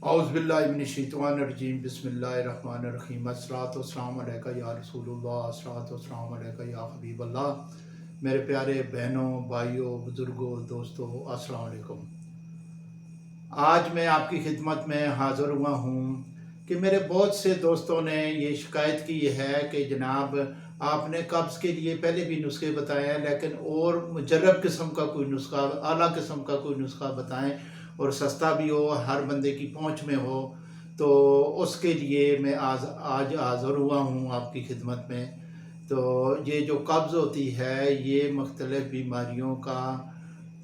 औज़ुबिल्लाहिमिनश्शैतानिर्रजीम बिस्मिल्लाहिर्रहमानिर्रहीम अस्सलातु वस्सलामु अलैका या रसूलुल्लाह अस्सलातु वस्सलामु अलैका या हबीबल्लाह। मेरे प्यारे बहनों, भाइयों, बुज़ुर्गों, दोस्तों, अस्सलामु अलैकुम। आज मैं आपकी खिदमत में हाज़िर हुआ हूँ कि मेरे बहुत से दोस्तों ने ये शिकायत की है कि जनाब आपने कब्ज़ के लिए पहले भी नुस्खे बताए हैं, लेकिन और मुजर्रब किस्म का कोई नुस्खा, आला किस्म का कोई नुस्खा बताएं और सस्ता भी हो, हर बंदे की पहुंच में हो। तो उसके लिए मैं आज हाज़िर हुआ हूँ आपकी खिदमत में। तो ये जो कब्ज़ होती है ये मुख्तलिफ़ बीमारियों का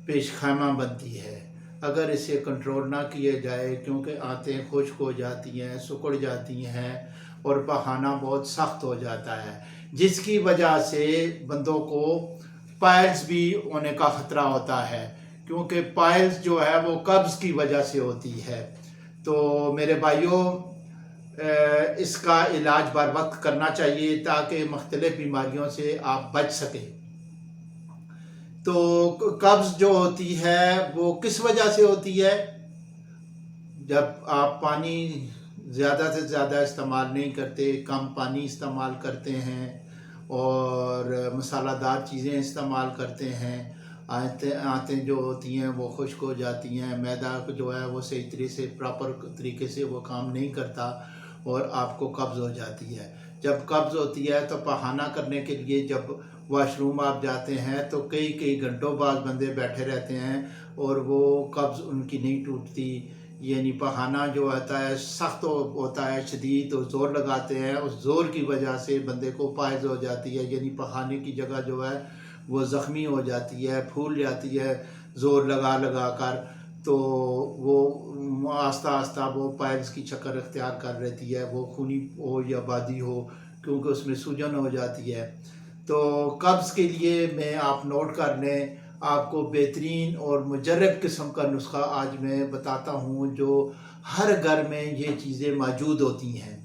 पेशखाना बनती है। अगर इसे कंट्रोल ना किया जाए, क्योंकि आंतें खुश्क हो जाती हैं, सिकुड़ जाती हैं और बहाना बहुत सख्त हो जाता है, जिसकी वजह से बंदों को पाइल्स भी होने का ख़तरा होता है, क्योंकि पाइल्स जो है वो कब्ज़ की वजह से होती है। तो मेरे भाइयों, इसका इलाज बर वक्त करना चाहिए ताकि मुख्तलिफ़ बीमारियों से आप बच सकें। तो कब्ज़ जो होती है वो किस वजह से होती है? जब आप पानी ज़्यादा से ज़्यादा इस्तेमाल नहीं करते, कम पानी इस्तेमाल करते हैं और मसालादार चीज़ें इस्तेमाल करते हैं, आंतें जो होती हैं वो खुश्क हो जाती हैं, मैदा जो है वो सही तरीके से प्रॉपर तरीके से वो काम नहीं करता और आपको कब्ज़ हो जाती है। जब कब्ज़ होती है तो बहाना करने के लिए जब वॉशरूम आप जाते हैं तो कई कई घंटों बाद बंदे बैठे रहते हैं और वो कब्ज़ उनकी नहीं टूटती, यानी बहाना जो होता है सख्त होता है, शदीद और ज़ोर लगाते हैं, उस ज़ोर की वजह से बंदे को पाइल्स हो जाती है, यानी बहाने की जगह जो है वो ज़ख्मी हो जाती है, फूल जाती है ज़ोर लगा लगा कर। तो वो आस्ता आस्ता वो पाइल्स की शक्ल अख्तियार कर लेती है, वो खूनी हो या बादी हो, क्योंकि उसमें सूजन हो जाती है। तो कब्ज़ के लिए मैं आप नोट कर लें, आपको बेहतरीन और मुजर्रब किस्म का नुस्खा आज मैं बताता हूँ, जो हर घर में ये चीज़ें मौजूद होती हैं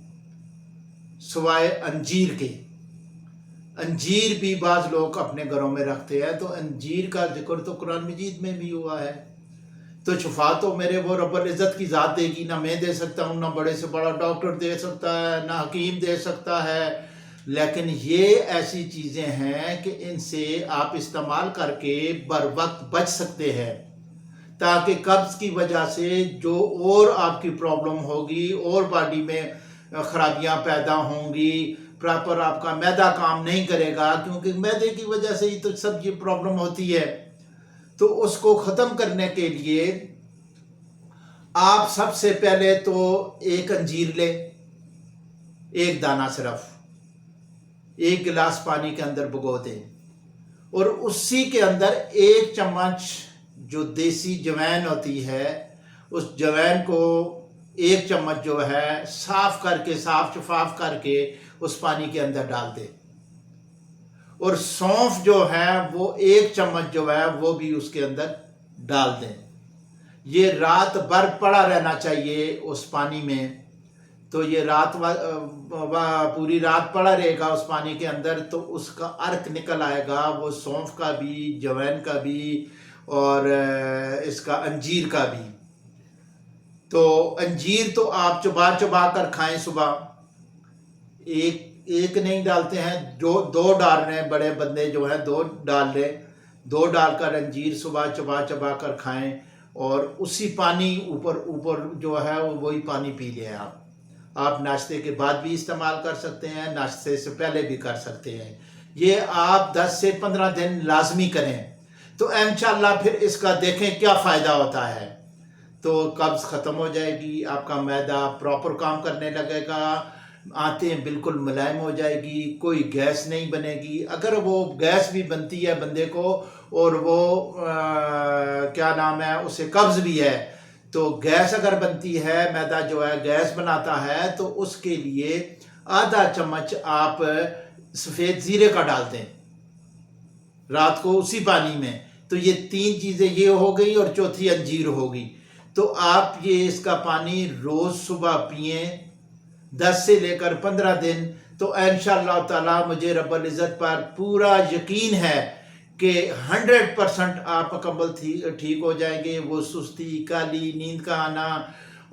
सिवाय अंजीर के। अंजीर भी बाज़ लोग अपने घरों में रखते हैं, तो अंजीर का जिक्र तो कुरान मजीद में भी हुआ है। तो शिफा तो मेरे वो रब्बुल इज़्ज़त की ज़ात देगी, ना मैं दे सकता हूँ, ना बड़े से बड़ा डॉक्टर दे सकता है, ना हकीम दे सकता है। लेकिन ये ऐसी चीज़ें हैं कि इनसे आप इस्तेमाल करके बर वक्त बच सकते हैं, ताकि कब्ज़ की वजह से जो और आपकी प्रॉब्लम होगी और बॉडी में ख़राबियाँ पैदा होंगी, प्रॉपर आपका मैदा काम नहीं करेगा, क्योंकि मैदे की वजह से ही तो सब ये प्रॉब्लम होती है। तो उसको ख़त्म करने के लिए आप सबसे पहले तो एक अंजीर लें, एक दाना सिर्फ, एक गिलास पानी के अंदर भिगो दें और उसी के अंदर एक चम्मच जो देसी जवैन होती है, उस जवैन को एक चम्मच जो है साफ करके, साफ शफाफ करके उस पानी के अंदर डाल दें। और सौंफ जो है वो एक चम्मच जो है वो भी उसके अंदर डाल दें। ये रात भर पड़ा रहना चाहिए उस पानी में। तो ये पूरी रात पड़ा रहेगा उस पानी के अंदर, तो उसका अर्क निकल आएगा, वो सौंफ का भी, जवैन का भी और इसका अंजीर का भी। तो अंजीर तो आप चबा चबा कर खाएं सुबह, एक एक नहीं डालते हैं, जो दो डाल रहे हैं, बड़े बंदे जो हैं दो डाल रहे, दो डालकर अंजीर सुबह चबा चबा कर खाएं और उसी पानी ऊपर जो है वही पानी पी लें। आप नाश्ते के बाद भी इस्तेमाल कर सकते हैं, नाश्ते से पहले भी कर सकते हैं। ये आप 10 से 15 दिन लाजमी करें, तो इंशाअल्लाह फिर इसका देखें क्या फ़ायदा होता है। तो कब्ज़ ख़त्म हो जाएगी, आपका मैदा प्रॉपर काम करने लगेगा, आंतें बिल्कुल मुलायम हो जाएगी, कोई गैस नहीं बनेगी। अगर वो गैस भी बनती है बंदे को और वो क्या नाम है, उसे कब्ज़ भी है, तो गैस अगर बनती है, मैदा जो है गैस बनाता है, तो उसके लिए आधा चम्मच आप सफ़ेद ज़ीरे का डाल दें रात को उसी पानी में। तो ये तीन चीज़ें ये हो गई और चौथी अंजीर होगी। तो आप ये इसका पानी रोज़ सुबह पिए 10 से लेकर 15 दिन, तो इंशाअल्लाह ताला मुझे रब्बुल इज़्ज़त पर पूरा यकीन है कि 100% आप मुकम्मल ठीक हो जाएंगे। वो सुस्ती, काली नींद का आना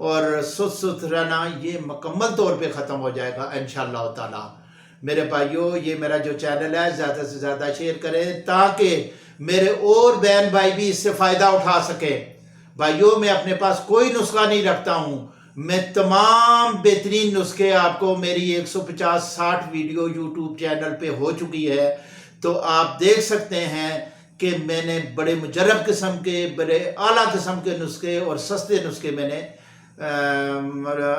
اور سست رہنا یہ مکمل طور پہ ختم ہو جائے گا انشاءاللہ تعالی۔ میرے بھائیوں، یہ میرا جو چینل ہے زیادہ سے زیادہ شیئر کریں تاکہ میرے اور بہن بھائی بھی اس سے فائدہ اٹھا سکیں۔ بھائیوں، میں اپنے پاس کوئی نسخہ نہیں رکھتا ہوں، میں تمام بہترین نسخے آپ کو میری 150-60 ویڈیو یوٹیوب چینل پہ ہو چکی ہے، تو آپ دیکھ سکتے ہیں کہ میں نے بڑے مجرب قسم کے، بڑے اعلیٰ قسم کے نسخے اور سستے نسخے میں نے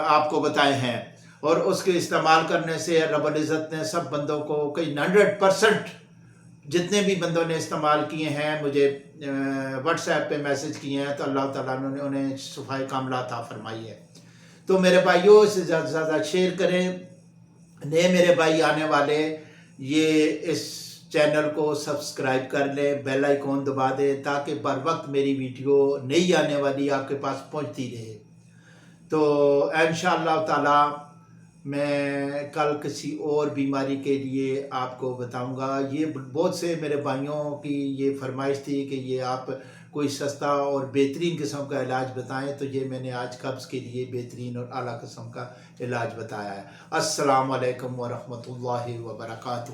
آپ کو بتائے ہیں، اور اس کے استعمال کرنے سے رب العزت نے سب بندوں کو 100% جتنے بھی بندوں نے استعمال کیے ہیں مجھے واٹس ایپ پہ میسج کیے ہیں، تو اللہ تعالیٰ نے انہیں شفائے کاملہ عطا فرمائی ہے۔ تو میرے بھائیوں، اسے زیادہ سے زیادہ شیئر کریں، نئے میرے بھائی آنے والے یہ اس چینل کو سبسکرائب کر لیں، بیل آئیکن دبا دیں تاکہ بر وقت میری ویڈیو نئی آنے والی آپ کے پاس پہنچتی رہے۔ تو انشاءاللہ تعالی میں کل کسی اور بیماری کے لیے آپ کو بتاؤں گا۔ یہ بہت سے میرے بھائیوں کی یہ فرمائش تھی کہ یہ آپ کوئی سستا اور بہترین قسم کا علاج بتائیں، تو یہ میں نے آج قبض کے لیے بہترین اور اعلیٰ قسم کا علاج بتایا ہے۔ السلام علیکم ورحمۃ اللہ وبرکاتہ۔